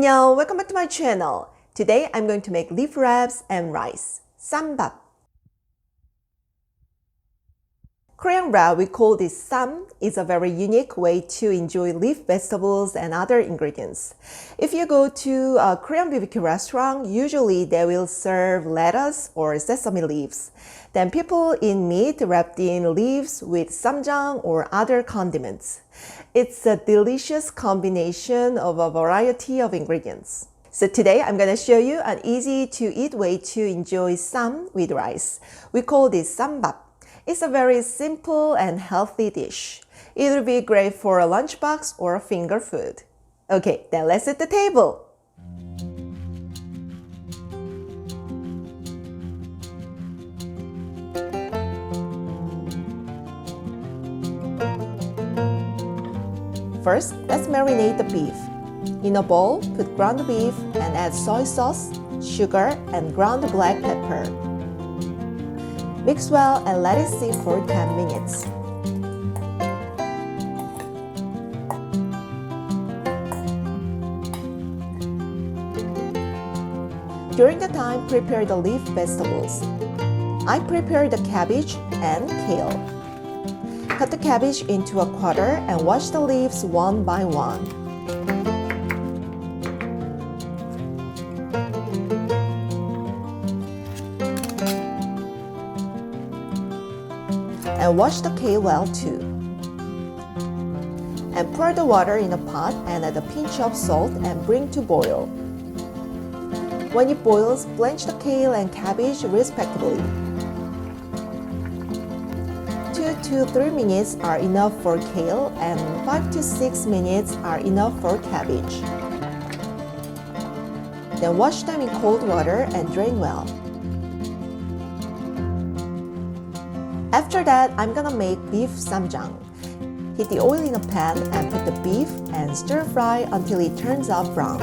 Annyeong, welcome back to my channel. Today I'm going to make leaf wraps and rice, Ssambap. Korean wrap, we call this Ssam, is a very unique way to enjoy leaf vegetables and other ingredients. If you go to a Korean BBQ restaurant, usually they will serve lettuce or sesame leaves. Then people eat meat wrapped in leaves with Ssamjang or other condiments. It's a delicious combination of a variety of ingredients. So today I'm going to show you an easy to eat way to enjoy Ssam with rice. We call this Ssambap. It's a very simple and healthy dish. It will be great for a lunchbox or a finger food. Okay, then let's set the table. First, let's marinate the beef. In a bowl, put ground beef and add soy sauce, sugar, and ground black pepper. Mix well and let it sit for 10 minutes. During the time, prepare the leaf vegetables. I prepared the cabbage and kale. Cut the cabbage into a quarter and wash the leaves one by one. And wash the kale well too. And pour the water in a pot and add a pinch of salt and bring to boil. When it boils, blanch the kale and cabbage respectively. 2 to 3 minutes are enough for kale and 5 to 6 minutes are enough for cabbage. Then wash them in cold water and drain well. After that, I'm gonna make beef Ssamjang. Heat the oil in a pan and put the beef and stir fry until it turns up brown.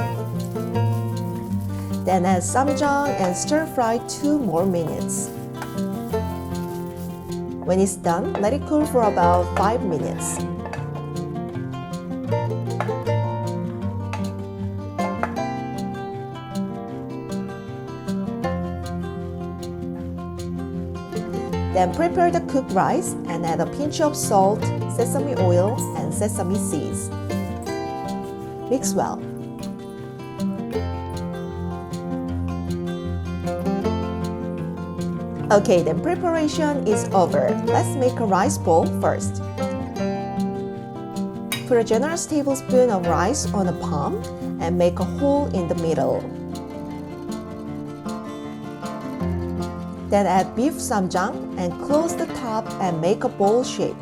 Then add Ssamjang and stir fry 2 more minutes. When it's done, let it cool for about 5 minutes. Then prepare the cooked rice and add a pinch of salt, sesame oil, and sesame seeds. Mix well. Okay, then preparation is over. Let's make a rice bowl first. Put a generous tablespoon of rice on a palm and make a hole in the middle. Then add beef Ssamjang and close the top and make a bowl shape.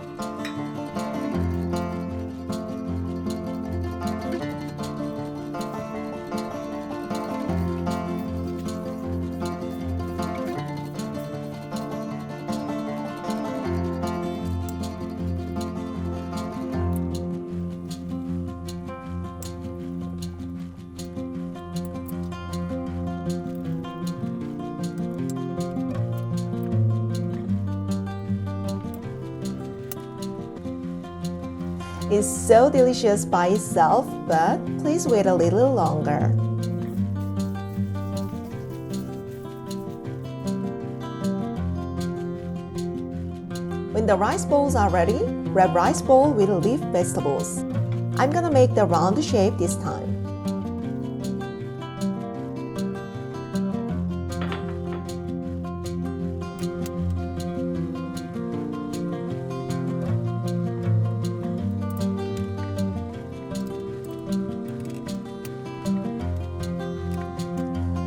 It's so delicious by itself, but please wait a little longer. When the rice bowls are ready, wrap rice bowl with leaf vegetables. I'm gonna make the round shape this time.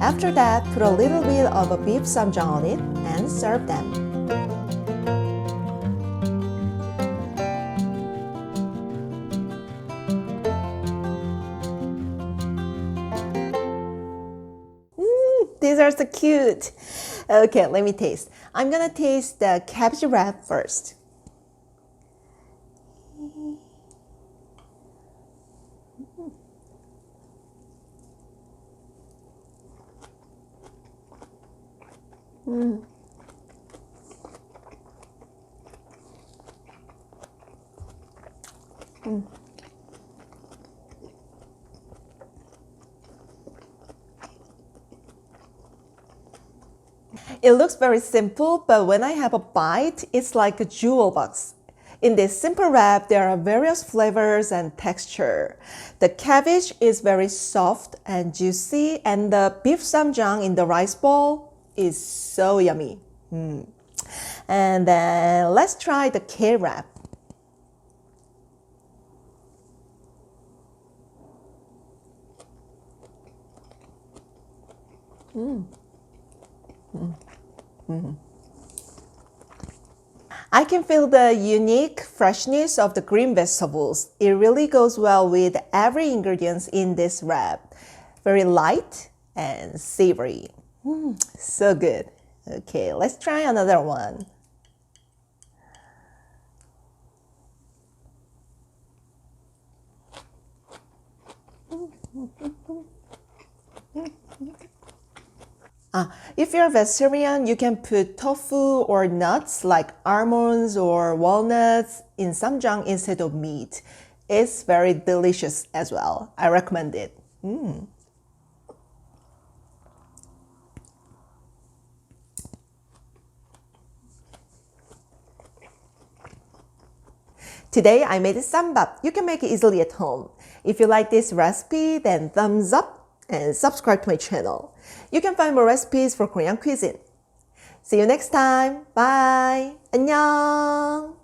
After that, put a little bit of a beef Ssamjang on it and serve them. These are so cute. Okay, let me taste. I'm gonna taste the cabbage wrap first. It looks very simple, but when I have a bite, it's like a jewel box. In this simple wrap, there are various flavors and texture. The cabbage is very soft and juicy, and the beef Ssamjang in the rice bowl is so yummy. And then let's try the kale wrap. I can feel the unique freshness of the green vegetables. It really goes well with every ingredient in this wrap. Very light and savory. So good. Okay, let's try another one. If you're a vegetarian, you can put tofu or nuts like almonds or walnuts in Ssamjang instead of meat. It's very delicious as well. I recommend it. Today I made a Ssambap. You can make it easily at home. If you like this recipe, then thumbs up and subscribe to my channel. You can find more recipes for Korean cuisine. See you next time. Bye. 안녕.